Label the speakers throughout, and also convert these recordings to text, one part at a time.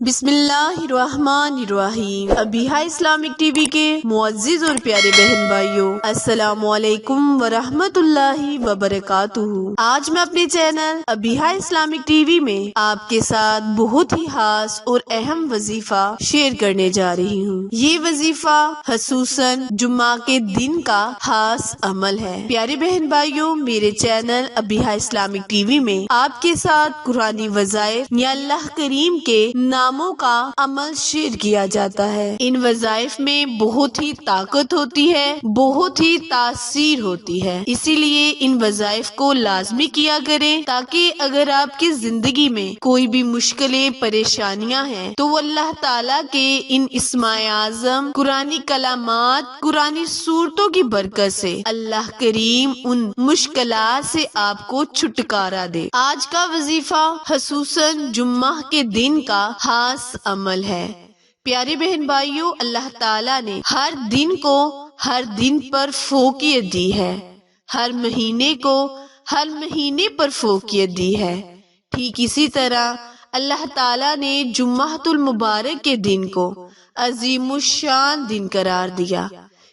Speaker 1: بسم اللہ الرحمن الرحیم۔ ابیہا اسلامک ٹی وی کے معزز اور پیارے بہن بھائیوں، السلام علیکم ورحمۃ اللہ وبرکاتہ۔ آج میں اپنے channel Abiha Islamic T V میں آپ کے ساتھ بہت ہی خاص اور اہم وظیفہ شیئر کرنے جا رہی ہوں۔ یہ وظیفہ خصوصاً جمعہ کے دن کا خاص عمل ہے۔ پیارے بہن بھائیوں، میرے channel Abiha Islamic T V میں آپ کے ساتھ قرآنی وظائف یا اللہ کریم کے ناموں کا عمل شیئر کیا جاتا ہے۔ ان وظائف میں بہت ہی طاقت ہوتی ہے، بہت ہی تاثیر ہوتی ہے، اسی لیے ان وظائف کو لازمی کیا کریں تاکہ اگر آپ کی زندگی میں کوئی بھی مشکلیں پریشانیاں ہیں تو وہ اللہ تعالیٰ کے ان اسماء اعظم قرآنی کلمات، قرآنی سورتوں کی برکت سے اللہ کریم ان مشکلات سے آپ کو چھٹکارا دے۔ آج کا وظیفہ خصوصاً جمعہ کے دن کا خاص عمل ہے۔ پیارے بہن بھائیوں، اللہ تعالیٰ نے ہر دن کو ہر دن پر فوقیت دی ہے، ہر مہینے کو ہر مہینے پر فوقیت دی ہے۔ ٹھیک اسی طرح اللہ تعالیٰ نے جمعۃ المبارک کے دن کو عظیم الشان دن قرار دیا۔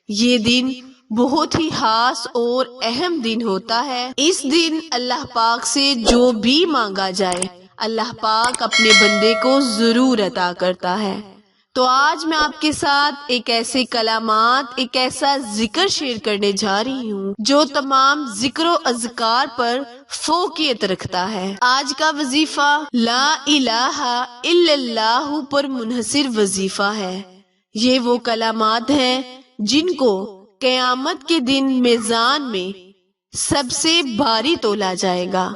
Speaker 1: یہ دن بہت ہی خاص اور اہم دن ہوتا ہے۔ اس دن اللہ پاک سے جو بھی مانگا جائے اللہ پاک اپنے بندے کو ضرور عطا کرتا ہے۔ تو آج میں آپ کے ساتھ ایک ایسے کلمات، ایک ایسا ذکر شیئر کرنے جا رہی ہوں جو تمام ذکر و اذکار پر فوقیت رکھتا ہے۔ آج کا وظیفہ لا الہ الا اللہ پر منحصر وظیفہ ہے۔ یہ وہ کلمات ہیں جن کو قیامت کے دن میزان میں سب سے بھاری تولا جائے گا۔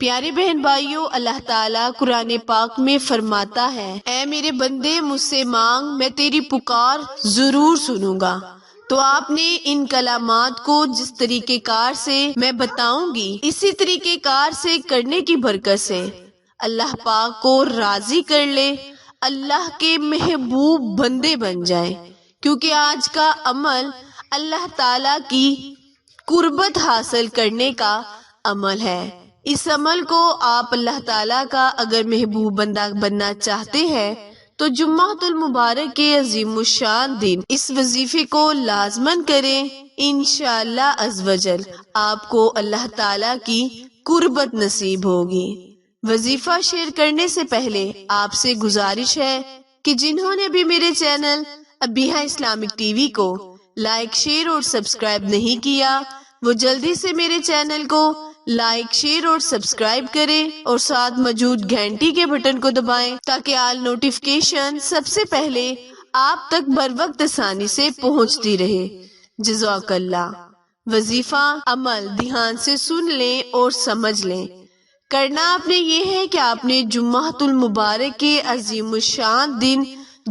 Speaker 1: پیارے بہن بھائیوں، اللہ تعالیٰ قرآن پاک میں فرماتا ہے، اے میرے بندے مجھ سے مانگ، میں تیری پکار ضرور سنوں گا۔ تو آپ نے ان کلمات کو جس طریقے کار سے میں بتاؤں گی اسی طریقے کار سے کرنے کی برکت سے اللہ پاک کو راضی کر لے، اللہ کے محبوب بندے بن جائیں، کیونکہ آج کا عمل اللہ تعالیٰ کی قربت حاصل کرنے کا عمل ہے۔ اس عمل کو آپ اللہ تعالیٰ کا اگر محبوب بندہ بننا چاہتے ہیں تو جمعۃ المبارک کے عظیم الشان دن اس وظیفے کو لازماً کریں۔ انشاءاللہ عز و جل آپ کو اللہ تعالیٰ کی قربت نصیب ہوگی۔ وظیفہ شیئر کرنے سے پہلے آپ سے گزارش ہے کہ جنہوں نے بھی میرے channel Abiha Islamic T V کو لائک، شیئر اور سبسکرائب نہیں کیا وہ جلدی سے میرے چینل کو لائک، شیئر اور سبسکرائب کریں اور ساتھ موجود گھنٹی کے بٹن کو دبائیں تاکہ آل نوٹیفیکیشن سب سے پہلے آپ تک بر وقت آسانی سے پہنچتی رہے۔ جزاک اللہ۔ وظیفہ عمل دھیان سے سن لیں اور سمجھ لیں۔ کرنا آپ نے یہ ہے کہ آپ نے جمعۃ المبارک کے عظیم الشان دن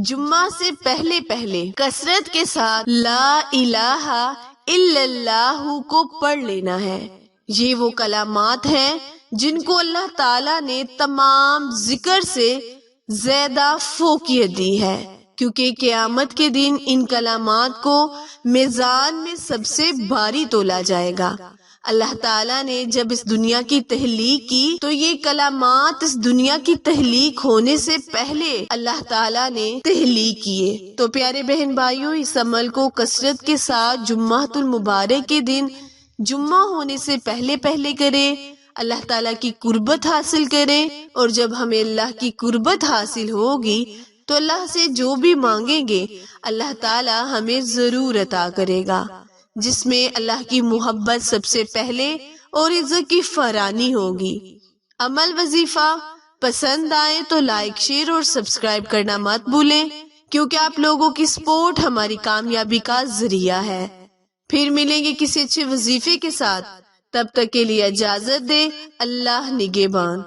Speaker 1: جمعہ سے پہلے کثرت کے ساتھ لا الہ الا اللہ کو پڑھ لینا ہے۔ یہ وہ کلمات ہیں جن کو اللہ تعالیٰ نے تمام ذکر سے زیادہ فوقیت دی ہے، کیونکہ قیامت کے دن ان کلمات کو میزان میں سب سے بھاری تولا جائے گا۔ اللہ تعالیٰ نے جب اس دنیا کی تخلیق کی تو یہ کلمات اس دنیا کی تخلیق ہونے سے پہلے اللہ تعالیٰ نے تخلیق کیے۔ تو پیارے بہن بھائیوں، اس عمل کو کثرت کے ساتھ جمعۃ المبارک کے دن جمعہ ہونے سے پہلے کریں، اللہ تعالیٰ کی قربت حاصل کریں، اور جب ہمیں اللہ کی قربت حاصل ہوگی تو اللہ سے جو بھی مانگیں گے اللہ تعالیٰ ہمیں ضرور عطا کرے گا، جس میں اللہ کی محبت سب سے پہلے اور عزت کی فراوانی ہوگی۔ عمل وظیفہ پسند آئے تو لائک، شیئر اور سبسکرائب کرنا مت بھولیں، کیونکہ آپ لوگوں کی سپورٹ ہماری کامیابی کا ذریعہ ہے۔ پھر ملیں گے کسی اچھے وظیفے کے ساتھ، تب تک کے لیے اجازت دے۔ اللہ نگہبان۔